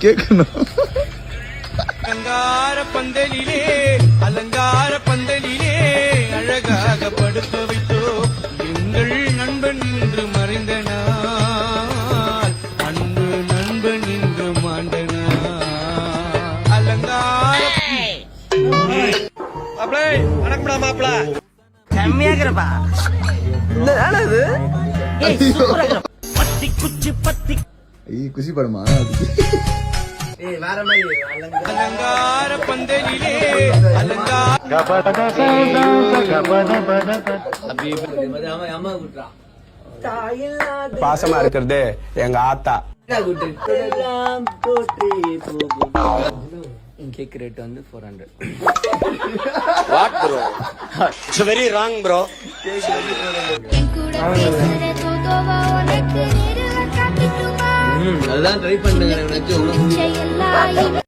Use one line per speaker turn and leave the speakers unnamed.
கேட்கணும்.
அலங்கார பந்தலிலே அலங்கார பந்தலிலே அழகாக படுக்க வைத்தோ எங்கள் நண்பன் இன்று மறைந்த நாள் அன்பு நண்பன் இன்று மாண்ட நாள் அலங்கார மாப்பிளை வணக்கம்டா மாப்பிள
கம்மியாகிறப்பா பத்தி குச்சி பத்தி
குசி படமா?
வேற மாதிரி
அலங்கார பந்தலிலே அலங்கார
பாசமா இருக்கிறது எங்க ஆத்தா.
கேக் ரேட் வந்து 400.
What bro? It's very wrong bro.
அதுதான் ட்ரை பண்ணுங்க.